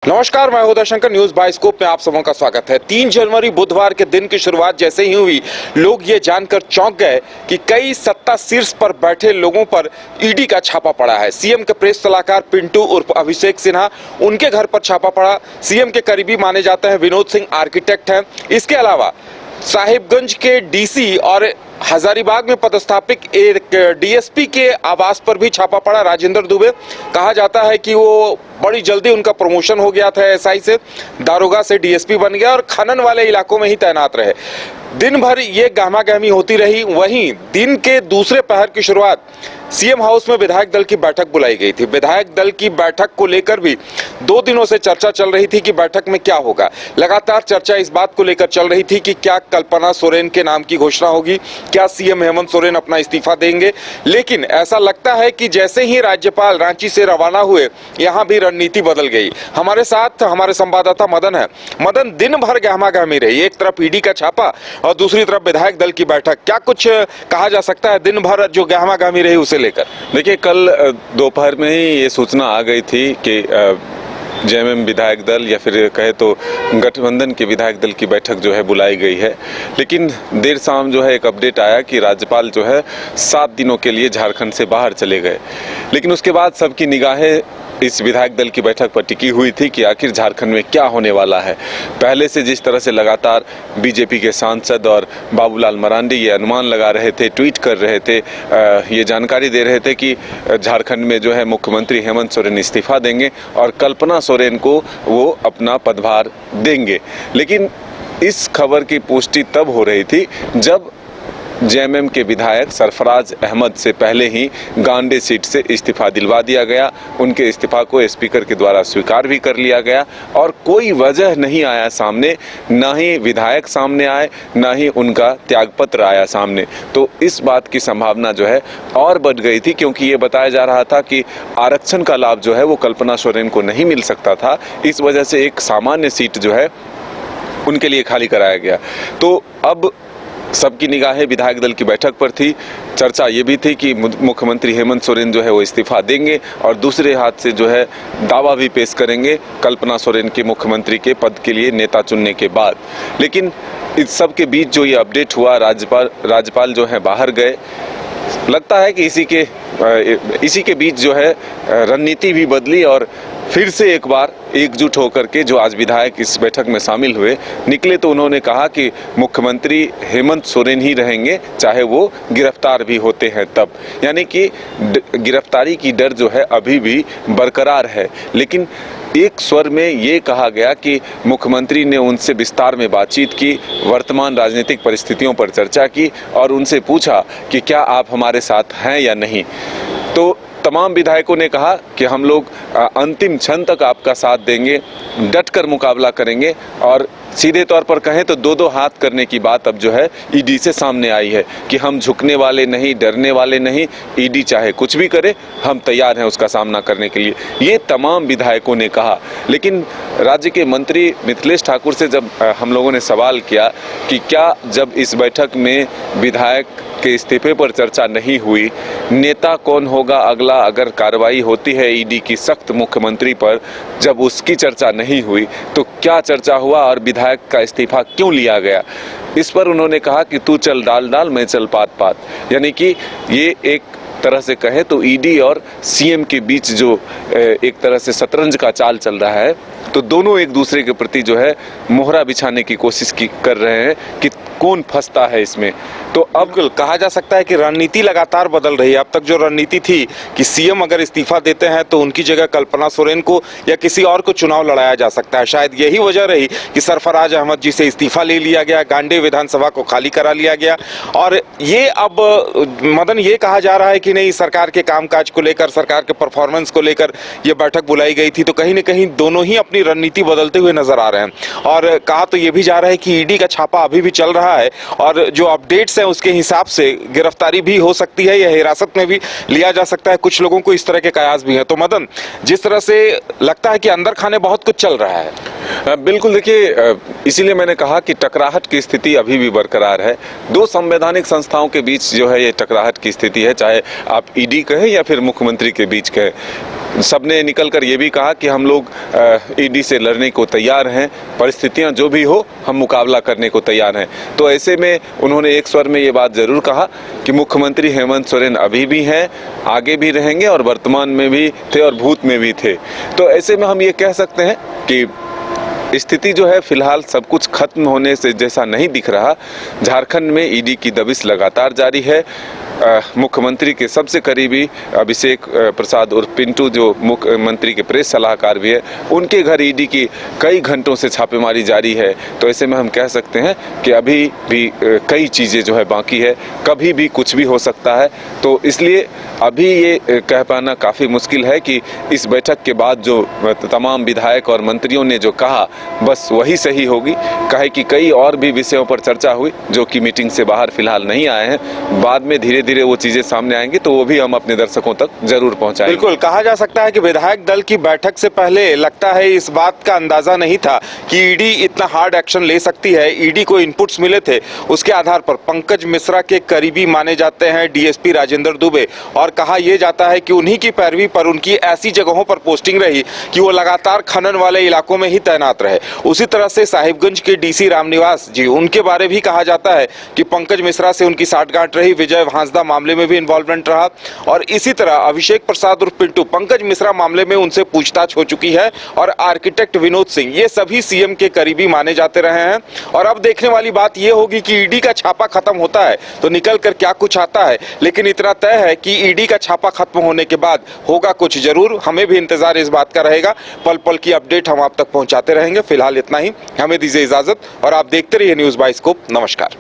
नमस्कार, मैं हूं शंकर। न्यूज बाइस्कोप में आप सबों का स्वागत है। 3 जनवरी बुधवार के दिन की शुरुआत जैसे ही हुई, लोग ये जानकर चौंक गए कि कई सत्ता शीर्ष पर बैठे लोगों पर ईडी का छापा पड़ा है। सीएम के प्रेस सलाहकार पिंटू उर्फ अभिषेक सिन्हा, उनके घर पर छापा पड़ा। सीएम के करीबी माने जाते हैं विनोद सिंह आर्किटेक्ट हैं। इसके अलावा साहिबगंज के डीसी और हजारीबाग में पदस्थापित एक डीएसपी के आवास पर भी छापा पड़ा। राजेंद्र दुबे, कहा जाता है कि वो बड़ी जल्दी उनका प्रमोशन हो गया था, एसआई से दारोगा से डीएसपी बन गया और खनन वाले इलाकों में ही तैनात रहे। दिन भर ये गहमा-गहमी होती रही। वहीं दिन के दूसरे पहर की शुरुआत सीएम हाउस में विधायक दल की बैठक बुलाई गई थी। विधायक दल की बैठक को लेकर भी 2 दिनों से चर्चा चल रही थी कि बैठक में क्या होगा। लगातार चर्चा इस बात को लेकर चल रही थी कि क्या कल्पना सोरेन के नाम की घोषणा होगी, क्या सीएम हेमंत सोरेन अपना इस्तीफा देंगे। लेकिन ऐसा लगता है कि जैसे ही राज्यपाल रांची से रवाना हुए, यहाँ भी रणनीति बदल गई। हमारे साथ हमारे संवाददाता मदन है। मदन, दिन भर गहमा-गहमी रही। एक तरफ ईडी का छापा और दूसरी तरफ विधायक दल की बैठक। क्या कुछ कहा जा सकता है दिन भर जो गहमा-गहमी रही उसे लेकर? देखिए, कल दोपहर में ही ये सूचना आ गई थी कि जेएमएम विधायक दल या फिर कहे तो गठबंधन के विधायक दल की बैठक जो है बुलाई गई है। लेकिन देर शाम जो है एक अपडेट आया कि राज्यपाल जो है 7 दिनों के लिए झारखंड से बाहर चले गए। लेकिन उसके बाद सबकी निगाहें इस विधायक दल की बैठक पर टिकी हुई थी कि आखिर झारखंड में क्या होने वाला है। पहले से जिस तरह से लगातार बीजेपी के सांसद और बाबूलाल मरांडी ये अनुमान लगा रहे थे, ट्वीट कर रहे थे, ये जानकारी दे रहे थे कि झारखंड में जो है मुख्यमंत्री हेमंत सोरेन इस्तीफा देंगे और कल्पना सोरेन को वो अपना पदभार देंगे। लेकिन इस खबर की पुष्टि तब हो रही थी जब जेएमएम के विधायक सरफराज अहमद से पहले ही गांडे सीट से इस्तीफा दिलवा दिया गया। उनके इस्तीफा को स्पीकर के द्वारा स्वीकार भी कर लिया गया और कोई वजह नहीं आया सामने, ना ही विधायक सामने आए, ना ही उनका त्यागपत्र आया सामने। तो इस बात की संभावना जो है और बढ़ गई थी, क्योंकि ये बताया जा रहा था कि आरक्षण का लाभ जो है वो कल्पना सोरेन को नहीं मिल सकता था। इस वजह से एक सामान्य सीट जो है उनके लिए खाली कराया गया। तो अब सबकी निगाहें विधायक दल की बैठक पर थी। चर्चा ये भी थी कि मुख्यमंत्री हेमंत सोरेन जो है वो इस्तीफा देंगे और दूसरे हाथ से जो है दावा भी पेश करेंगे कल्पना सोरेन के मुख्यमंत्री के पद के लिए नेता चुनने के बाद। लेकिन इस सब के बीच जो ये अपडेट हुआ, राज्यपाल जो है बाहर गए। लगता है कि इसी के बीच जो है रणनीति भी बदली और फिर से एक बार एकजुट होकर के जो आज विधायक इस बैठक में शामिल हुए निकले, तो उन्होंने कहा कि मुख्यमंत्री हेमंत सोरेन ही रहेंगे, चाहे वो गिरफ्तार भी होते हैं तब। यानी कि गिरफ्तारी की डर जो है अभी भी बरकरार है। लेकिन एक स्वर में ये कहा गया कि मुख्यमंत्री ने उनसे विस्तार में बातचीत की, वर्तमान राजनीतिक परिस्थितियों पर चर्चा की और उनसे पूछा कि क्या आप हमारे साथ हैं या नहीं। तो तमाम विधायकों ने कहा कि हम लोग अंतिम क्षण तक आपका साथ देंगे, डटकर मुकाबला करेंगे। और सीधे तौर पर कहें तो 2-2 हाथ करने की बात अब जो है ईडी से सामने आई है कि हम झुकने वाले नहीं, डरने वाले नहीं। ईडी चाहे कुछ भी करे, हम तैयार हैं उसका सामना करने के लिए, ये तमाम विधायकों ने कहा। लेकिन राज्य के मंत्री मिथिलेश ठाकुर से जब हम लोगों ने सवाल किया कि क्या जब इस बैठक में विधायक के इस्तीफे पर चर्चा नहीं हुई, नेता कौन होगा अगला अगर कार्रवाई होती है ईडी की सख्त मुख्यमंत्री पर, जब उसकी चर्चा नहीं हुई तो क्या चर्चा हुआ और विधायक का इस्तीफा क्यों लिया गया। इस पर उन्होंने कहा कि तू चल डाल डाल, मैं चल पात पात। यानी कि ये एक तरह से कहे तो ईडी और सीएम के बीच जो एक तरह से शतरंज का चाल चल रहा है, तो दोनों एक दूसरे के प्रति जो है मोहरा बिछाने की कोशिश कर रहे हैं कि कौन फंसता है इसमें। तो अब कहा जा सकता है कि रणनीति लगातार बदल रही है। अब तक जो रणनीति थी कि सीएम अगर इस्तीफा देते हैं तो उनकी जगह कल्पना सोरेन को या किसी और को चुनाव लड़ाया जा सकता है। शायद यही वजह रही कि सरफराज अहमद जी से इस्तीफा ले लिया गया, गांडे विधानसभा को खाली करा लिया गया। और ये अब मदन, ये कहा जा रहा है कि नहीं, सरकार के कामकाज को लेकर, सरकार के परफॉर्मेंस को लेकर ये बैठक बुलाई गई थी। तो कहीं न कहीं दोनों ही अपनी रणनीति बदलते हुए नजर आ रहे हैं। और कहा तो ये भी जा रहा है कि ईडी का छापा अभी भी चल रहा है और जो अपडेट्स हैं उसके हिसाब से गिरफ्तारी भी हो सकती है या हिरासत में भी लिया जा सकता है। कुछ लोगों को इस तरह के कयास भी हैं। तो मदन, जिस तरह से लगता है कि अंदर खाने बहुत कुछ चल रहा है। बिल्कुल, देखिए इसीलिए मैंने कहा कि टकराहट की स्थिति अभी भी बरकरार है। दो संवैधानिक संस्थाओं के बीच जो है ये टकराहट की स्थिति है, चाहे आप ईडी कहें या फिर मुख्यमंत्री के बीच कहें। सबने निकलकर ये भी कहा कि हम लोग ईडी से लड़ने को तैयार हैं, परिस्थितियां जो भी हो हम मुकाबला करने को तैयार हैं। तो ऐसे में उन्होंने एक स्वर में ये बात जरूर कहा कि मुख्यमंत्री हेमंत सोरेन अभी भी हैं, आगे भी रहेंगे और वर्तमान में भी थे और भूत में भी थे। तो ऐसे में हम ये कह सकते हैं कि स्थिति जो है फिलहाल सब कुछ खत्म होने से जैसा नहीं दिख रहा। झारखंड में ईडी की दबिश लगातार जारी है। मुख्यमंत्री के सबसे करीबी अभिषेक प्रसाद उर्फ पिंटू, जो मुख्यमंत्री के प्रेस सलाहकार भी है, उनके घर ईडी की कई घंटों से छापेमारी जारी है। तो ऐसे में हम कह सकते हैं कि अभी भी कई चीज़ें जो है बाकी है, कभी भी कुछ भी हो सकता है। तो इसलिए अभी ये कह पाना काफ़ी मुश्किल है कि इस बैठक के बाद जो तमाम विधायक और मंत्रियों ने जो कहा बस वही सही होगी। कहे कि कई और भी विषयों पर चर्चा हुई जो कि मीटिंग से बाहर फिलहाल नहीं आए हैं। बाद में धीरे धीरे वो चीजें सामने आएंगी तो वो भी हम अपने दर्शकों तक जरूर पहुंचाएंगे। बिल्कुल, कहा जा सकता है कि विधायक दल की बैठक से पहले लगता है इस बात का अंदाजा नहीं था कि ईडी इतना हार्ड एक्शन ले सकती है। ईडी को इनपुट्स मिले थे, उसके आधार पर पंकज मिश्रा के करीबी माने जाते हैं डीएसपी राजेंद्र दुबे, और कहा यह जाता है कि उन्हीं की पैरवी पर उनकी ऐसी जगहों पर पोस्टिंग रही कि वो लगातार खनन वाले इलाकों में ही तैनात रहे। उसी तरह से साहिबगंज के डीसी रामनिवास जी, उनके बारे भी कहा जाता है कि पंकज मिश्रा से उनकी साठगांठ रही। विजय भांसदा मामले में भी इन्वॉल्वमेंट रहा, और इसी तरह अभिषेक प्रसाद उर्फ पिंटू, पंकज मिश्रा मामले में उनसे पूछताछ हो चुकी है, और आर्किटेक्ट विनोद सिंह, ये सभी सीएम के करीबी माने जाते रहे हैं। और अब देखने वाली बात यह होगी कि ईडी का छापा खत्म होता है तो निकल कर क्या कुछ आता है। लेकिन इतना तय है कि ईडी का छापा खत्म होने के बाद होगा कुछ जरूर। हमें भी इंतजार इस बात का रहेगा, पल पल की अपडेट हम आप तक पहुंचाते रहेंगे। फिलहाल इतना ही, हमें दीजिए इजाजत और आप देखते रहिए न्यूज़ बाइस्कोप। नमस्कार।